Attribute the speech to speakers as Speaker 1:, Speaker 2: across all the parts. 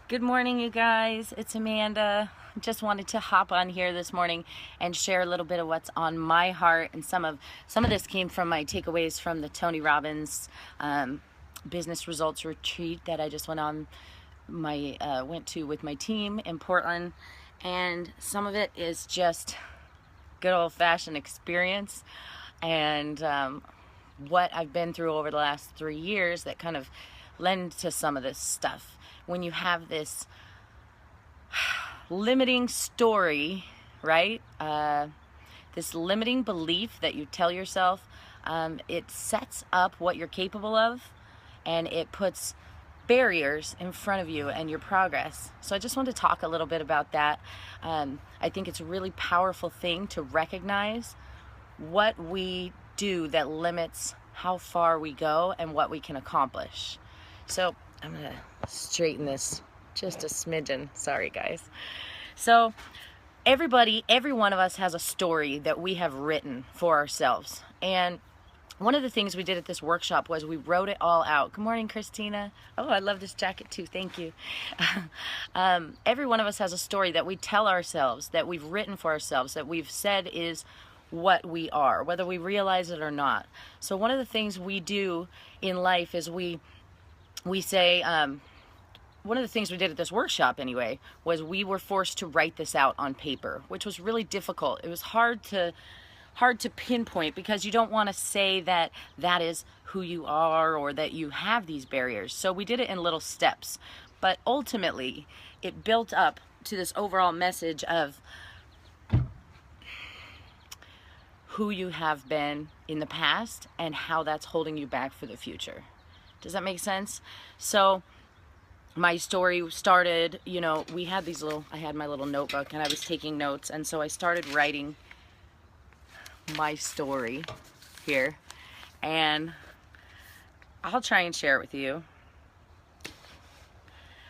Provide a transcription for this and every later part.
Speaker 1: Good morning, you guys. It's Amanda. Just wanted to hop on here this morning and share a little bit of what's on my heart, and some of this came from my takeaways from the Tony Robbins business results retreat that I just went to with my team in Portland, and some of it is just good old-fashioned experience and what I've been through over the last 3 years that kind of lend to some of this stuff. When you have this limiting story, right? This limiting belief that you tell yourself, it sets up what you're capable of, and it puts barriers in front of you and your progress. So I just want to talk a little bit about that. I think it's a really powerful thing to recognize what we do that limits how far we go and what we can accomplish. So I'm gonna straighten this just a smidgen. Sorry, guys. So every one of us has a story that we have written for ourselves. And one of the things we did at this workshop was we wrote it all out. Good morning, Christina. Oh, I love this jacket too. Thank you. Every one of us has a story that we tell ourselves, that we've written for ourselves, that we've said is what we are, whether we realize it or not. So one of the things we do in life is we say, one of the things we did at this workshop anyway, was we were forced to write this out on paper, which was really difficult. It was hard to pinpoint, because you don't want to say that that is who you are or that you have these barriers. So we did it in little steps, but ultimately it built up to this overall message of who you have been in the past and how that's holding you back for the future. Does that make sense? So my story started, I had my little notebook and I was taking notes, and so I started writing my story here, and I'll try and share it with you.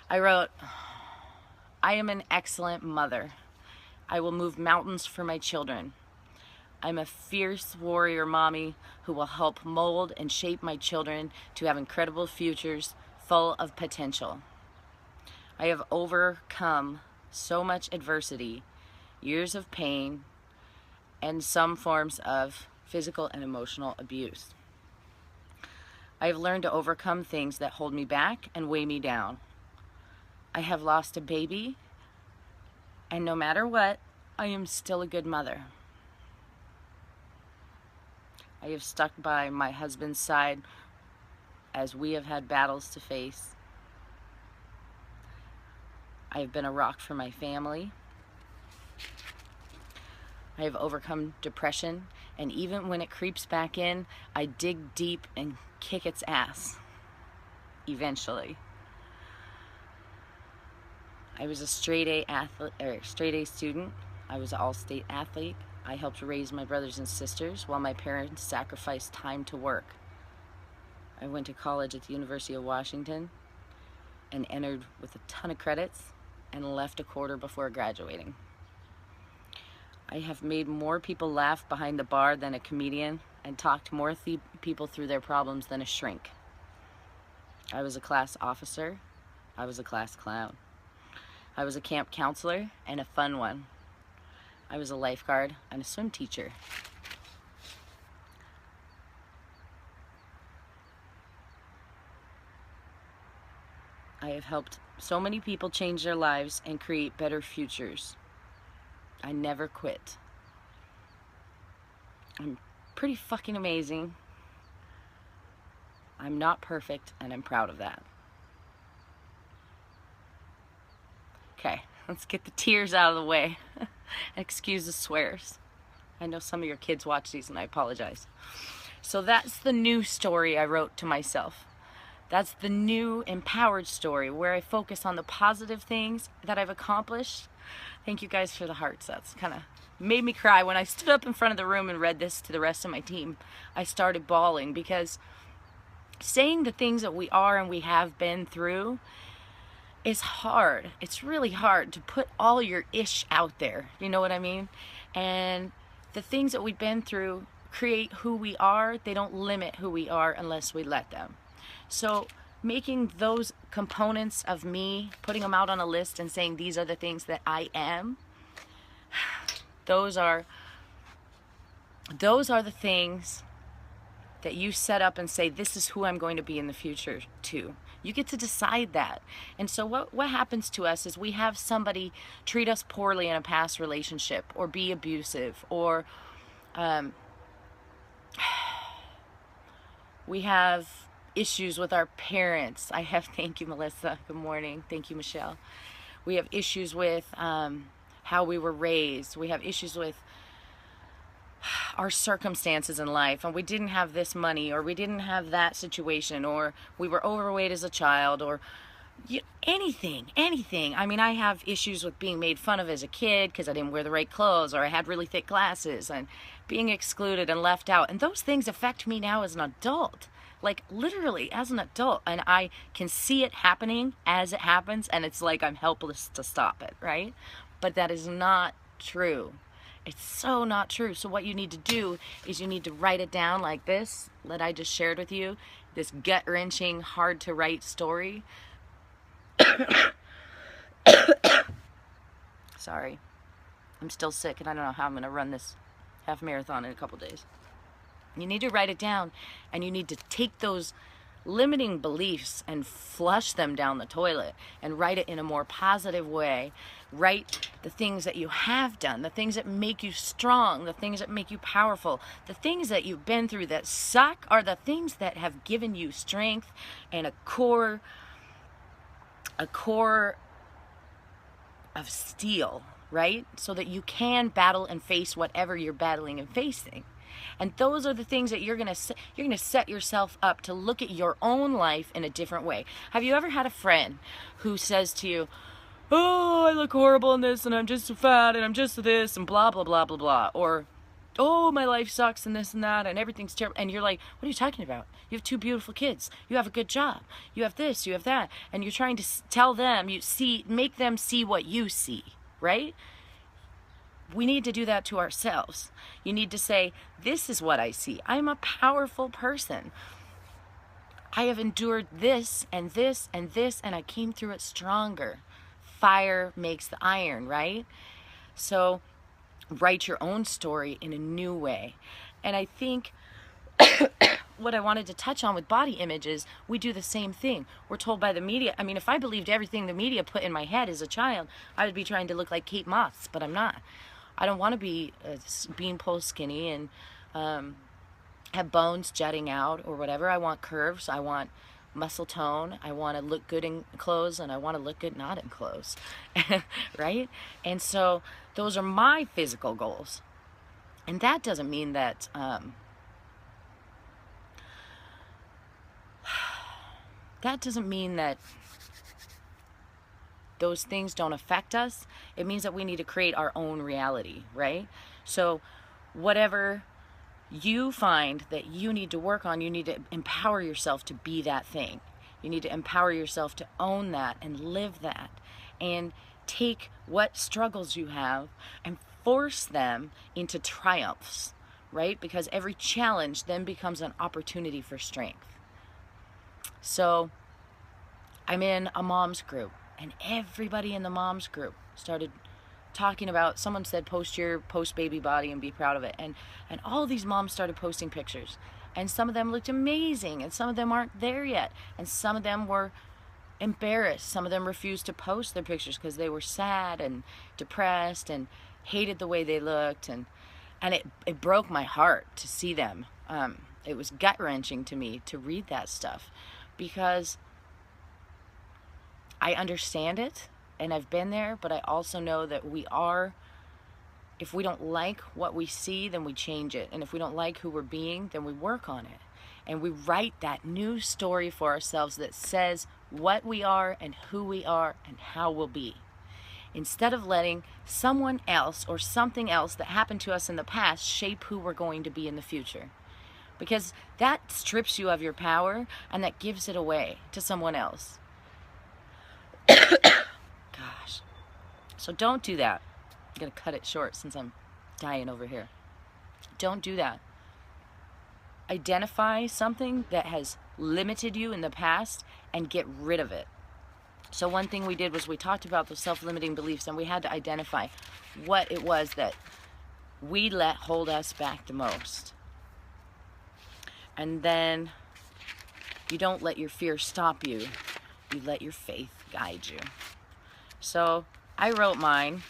Speaker 1: I wrote, I am an excellent mother. I will move mountains for my children. I'm a fierce warrior mommy who will help mold and shape my children to have incredible futures full of potential. I have overcome so much adversity, years of pain, and some forms of physical and emotional abuse. I have learned to overcome things that hold me back and weigh me down. I have lost a baby, and no matter what, I am still a good mother. I have stuck by my husband's side as we have had battles to face. I have been a rock for my family. I have overcome depression, and even when it creeps back in, I dig deep and kick its ass, eventually. I was a straight A student. I was an all-state athlete. I helped raise my brothers and sisters while my parents sacrificed time to work. I went to college at the University of Washington and entered with a ton of credits and left a quarter before graduating. I have made more people laugh behind the bar than a comedian, and talked more people through their problems than a shrink. I was a class officer. I was a class clown. I was a camp counselor, and a fun one. I was a lifeguard and a swim teacher. I have helped so many people change their lives and create better futures. I never quit. I'm pretty fucking amazing. I'm not perfect, and I'm proud of that. Okay, let's get the tears out of the way. Excuse the swears. I know some of your kids watch these, and I apologize. So that's the new story I wrote to myself. That's the new empowered story, where I focus on the positive things that I've accomplished. Thank you guys for the hearts. That's kind of made me cry. When I stood up in front of the room and read this to the rest of my team, I started bawling, because saying the things that we are and we have been through is hard. It's really hard to put all your ish out there. You know what I mean? And the things that we've been through create who we are. They don't limit who we are unless we let them. So making those components of me, putting them out on a list and saying these are the things that I am, those are the things that you set up and say, this is who I'm going to be in the future too. You get to decide that. And so what happens to us is we have somebody treat us poorly in a past relationship, or be abusive, or we have issues with our parents. Thank you, Melissa. Good morning. Thank you, Michelle. We have issues with how we were raised. We have issues with our circumstances in life, and we didn't have this money, or we didn't have that situation, or we were overweight as a child, or anything. I mean, I have issues with being made fun of as a kid because I didn't wear the right clothes, or I had really thick glasses, and being excluded and left out. And those things affect me now as an adult, like literally as an adult, and I can see it happening as it happens, and it's like I'm helpless to stop it, right? But that is not true. It's so not true. So what you need to do is you need to write it down like this that I just shared with you, this gut-wrenching, hard-to-write story. Sorry. I'm still sick, and I don't know how I'm going to run this half marathon in a couple days. You need to write it down, and you need to take those limiting beliefs and flush them down the toilet and write it in a more positive way. Write the things that you have done, the things that make you strong, the things that make you powerful, the things that you've been through that suck are the things that have given you strength and a core of steel, right? So that you can battle and face whatever you're battling and facing. And those are the things that you're gonna set yourself up to look at your own life in a different way. Have you ever had a friend who says to you, oh, I look horrible in this, and I'm just so fat, and I'm just this, and blah, blah, blah, blah, blah. Or, oh, my life sucks, and this and that, and everything's terrible. And you're like, what are you talking about? You have 2 beautiful kids. You have a good job. You have this, you have that. And you're trying to tell them, make them see what you see, right? We need to do that to ourselves. You need to say, this is what I see. I'm a powerful person. I have endured this and this and this, and I came through it stronger. Fire makes the iron, right? So write your own story in a new way. And I think what I wanted to touch on with body image is we do the same thing. We're told by the media. I mean, if I believed everything the media put in my head as a child, I would be trying to look like Kate Moss, but I'm not. I don't want to be beanpole skinny and have bones jutting out or whatever. I want curves. I want muscle tone. I want to look good in clothes, and I want to look good not in clothes, right? And so those are my physical goals. And that doesn't mean that those things don't affect us. It means that we need to create our own reality, right? So whatever you find that you need to work on, you need to empower yourself to be that thing. You need to empower yourself to own that and live that, and take what struggles you have and force them into triumphs, right? Because every challenge then becomes an opportunity for strength. So I'm in a mom's group, and everybody in the mom's group started talking about, someone said, post your post-baby body and be proud of it. And all these moms started posting pictures. And some of them looked amazing, and some of them aren't there yet. And some of them were embarrassed. Some of them refused to post their pictures because they were sad and depressed and hated the way they looked. And it broke my heart to see them. It was gut-wrenching to me to read that stuff, because I understand it, and I've been there, but I also know that if we don't like what we see, then we change it. And if we don't like who we're being, then we work on it. And we write that new story for ourselves that says what we are and who we are and how we'll be. Instead of letting someone else or something else that happened to us in the past shape who we're going to be in the future. Because that strips you of your power, and that gives it away to someone else. Gosh. So don't do that. I'm going to cut it short since I'm dying over here. Don't do that. Identify something that has limited you in the past and get rid of it. So one thing we did was we talked about the self-limiting beliefs, and we had to identify what it was that we let hold us back the most. And then you don't let your fear stop you. You let your faith guide you. So I wrote mine,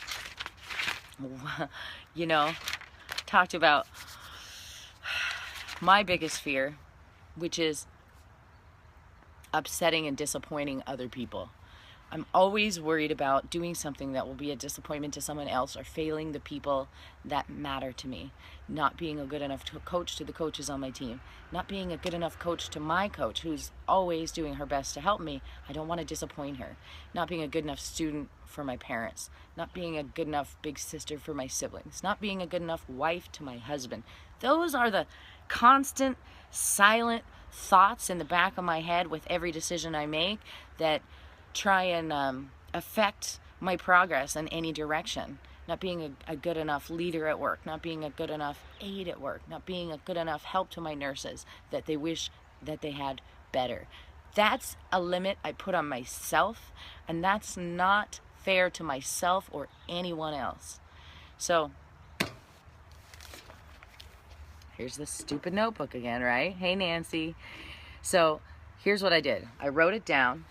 Speaker 1: talked about my biggest fear, which is upsetting and disappointing other people. I'm always worried about doing something that will be a disappointment to someone else or failing the people that matter to me. Not being a good enough coach to the coaches on my team. Not being a good enough coach to my coach, who's always doing her best to help me. I don't want to disappoint her. Not being a good enough student for my parents. Not being a good enough big sister for my siblings. Not being a good enough wife to my husband. Those are the constant, silent thoughts in the back of my head with every decision I make that try and affect my progress in any direction. Not being a good enough leader at work, not being a good enough aide at work, not being a good enough help to my nurses that they wish that they had better. That's a limit I put on myself, and that's not fair to myself or anyone else. So here's the stupid notebook again, right? Hey, Nancy. So here's what I did. I wrote it down.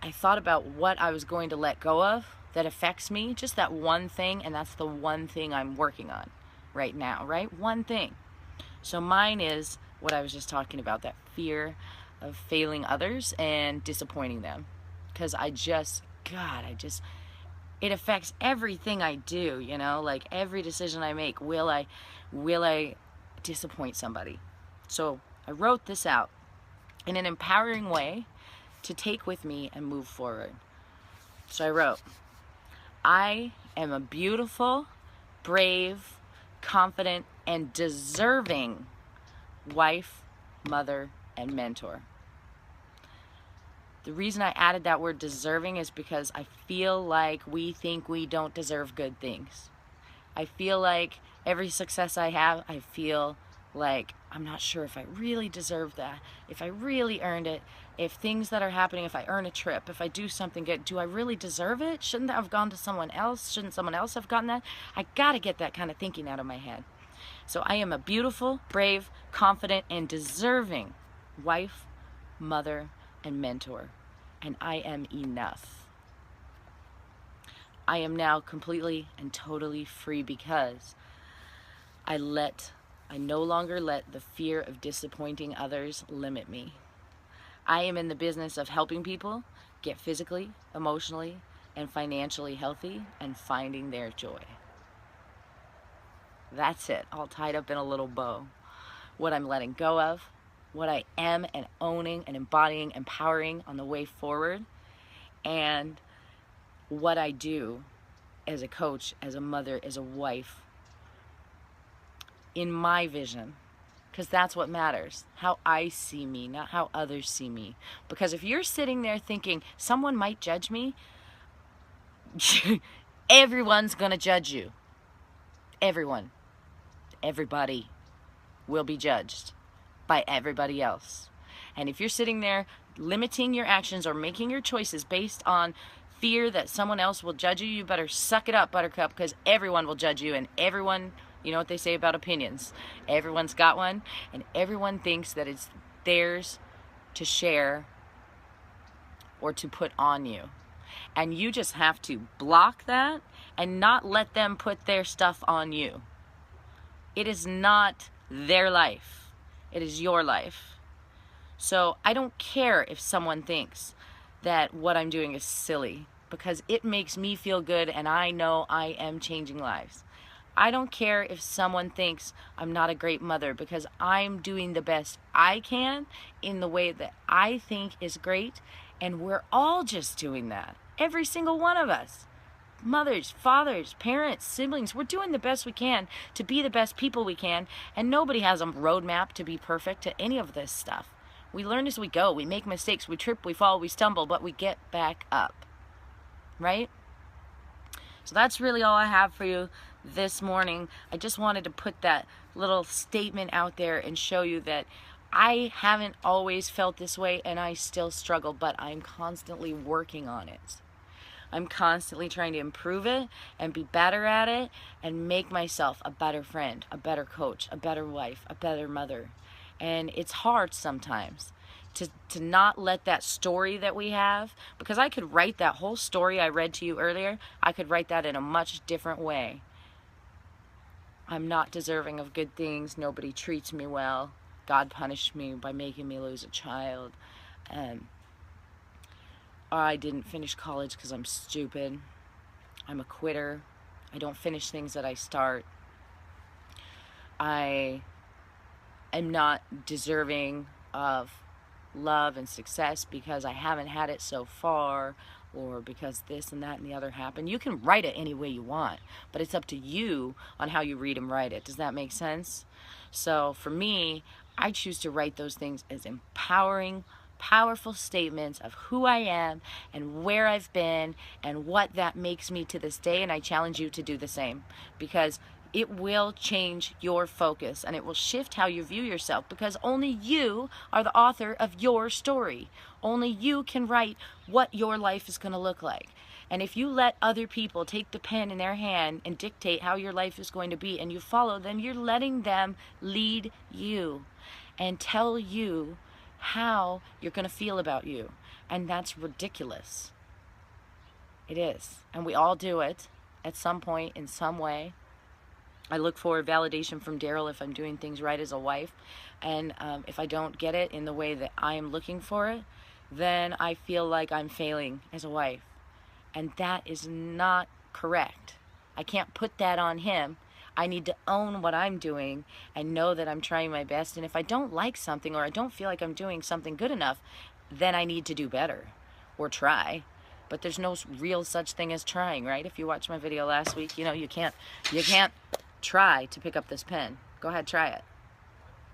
Speaker 1: I thought about what I was going to let go of that affects me, just that one thing, and that's the one thing I'm working on right now, right? One thing. So mine is what I was just talking about, that fear of failing others and disappointing them. Because it affects everything I do, like every decision I make. Will I disappoint somebody? So I wrote this out in an empowering way to take with me and move forward. So I wrote, I am a beautiful, brave, confident, and deserving wife, mother, and mentor. The reason I added that word deserving is because I feel like we think we don't deserve good things. I feel like every success I have, I feel like I'm not sure if I really deserve that, if I really earned it, if things that are happening, if I earn a trip, if I do something good, do I really deserve it? Shouldn't that have gone to someone else? Shouldn't someone else have gotten that? I gotta get that kind of thinking out of my head. So I am a beautiful, brave, confident, and deserving wife, mother, and mentor. And I am enough. I am now completely and totally free because I no longer let the fear of disappointing others limit me. I am in the business of helping people get physically, emotionally, and financially healthy and finding their joy. That's it, all tied up in a little bow. What I'm letting go of, what I am and owning and embodying, empowering on the way forward, and what I do as a coach, as a mother, as a wife, in my vision. Because that's what matters, how I see me, not how others see me. Because if you're sitting there thinking, someone might judge me, everyone's going to judge you. Everyone. Everybody will be judged by everybody else. And if you're sitting there limiting your actions or making your choices based on fear that someone else will judge you, you better suck it up, buttercup, because everyone will judge you, and everyone... You know what they say about opinions. Everyone's got one, and everyone thinks that it's theirs to share or to put on you. And you just have to block that and not let them put their stuff on you. It is not their life. It is your life. So I don't care if someone thinks that what I'm doing is silly, because it makes me feel good and I know I am changing lives. I don't care if someone thinks I'm not a great mother, because I'm doing the best I can in the way that I think is great, and we're all just doing that. Every single one of us. Mothers, fathers, parents, siblings, we're doing the best we can to be the best people we can, and nobody has a roadmap to be perfect to any of this stuff. We learn as we go. We make mistakes. We trip, we fall, we stumble, but we get back up. Right? So that's really all I have for you this morning. I just wanted to put that little statement out there and show you that I haven't always felt this way, and I still struggle, but I'm constantly working on it. I'm constantly trying to improve it and be better at it and make myself a better friend, a better coach, a better wife, a better mother. And it's hard sometimes to not let that story that we have, because I could write that whole story I read to you earlier, I could write that in a much different way. I'm not deserving of good things. Nobody treats me well. God punished me by making me lose a child. I didn't finish college because I'm stupid. I'm a quitter. I don't finish things that I start. I am not deserving of love and success because I haven't had it so far, or because this and that and the other happened. You can write it any way you want, but it's up to you on how you read and write it. Does that make sense? So for me, I choose to write those things as empowering, powerful statements of who I am and where I've been and what that makes me to this day, and I challenge you to do the same, because it will change your focus and it will shift how you view yourself, because only you are the author of your story. Only you can write what your life is going to look like. And if you let other people take the pen in their hand and dictate how your life is going to be and you follow them, you're letting them lead you and tell you how you're going to feel about you. And that's ridiculous. It is. And we all do it at some point in some way. I look for validation from Daryl if I'm doing things right as a wife. And if I don't get it in the way that I am looking for it, then I feel like I'm failing as a wife. And that is not correct. I can't put that on him. I need to own what I'm doing and know that I'm trying my best. And if I don't like something, or I don't feel like I'm doing something good enough, then I need to do better or try. But there's no real such thing as trying, right? If you watched my video last week, you know you can't try to pick up this pen. Go ahead, try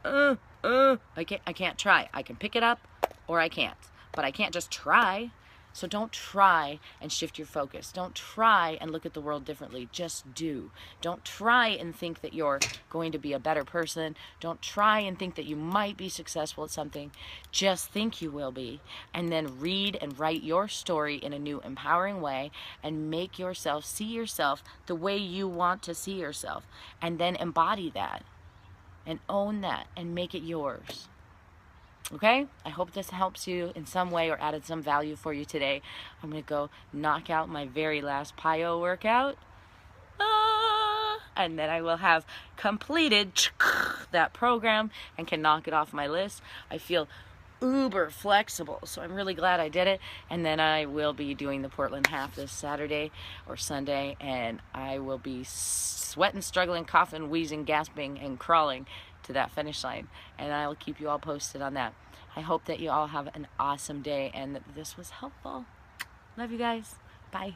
Speaker 1: it. I can't try. I can pick it up or I can't, but I can't just try. So don't try and shift your focus. Don't try and look at the world differently. Just do. Don't try and think that you're going to be a better person. Don't try and think that you might be successful at something. Just think you will be. And then read and write your story in a new, empowering way and make yourself see yourself the way you want to see yourself. And then embody that and own that and make it yours. Okay? I hope this helps you in some way or added some value for you today. I'm going to go knock out my very last PIO workout. And then I will have completed that program and can knock it off my list. I feel uber flexible, so I'm really glad I did it. And then I will be doing the Portland half this Saturday or Sunday, and I will be sweating, struggling, coughing, wheezing, gasping, and crawling to that finish line, and I will keep you all posted on that. I hope that you all have an awesome day and that this was helpful. Love you guys. Bye.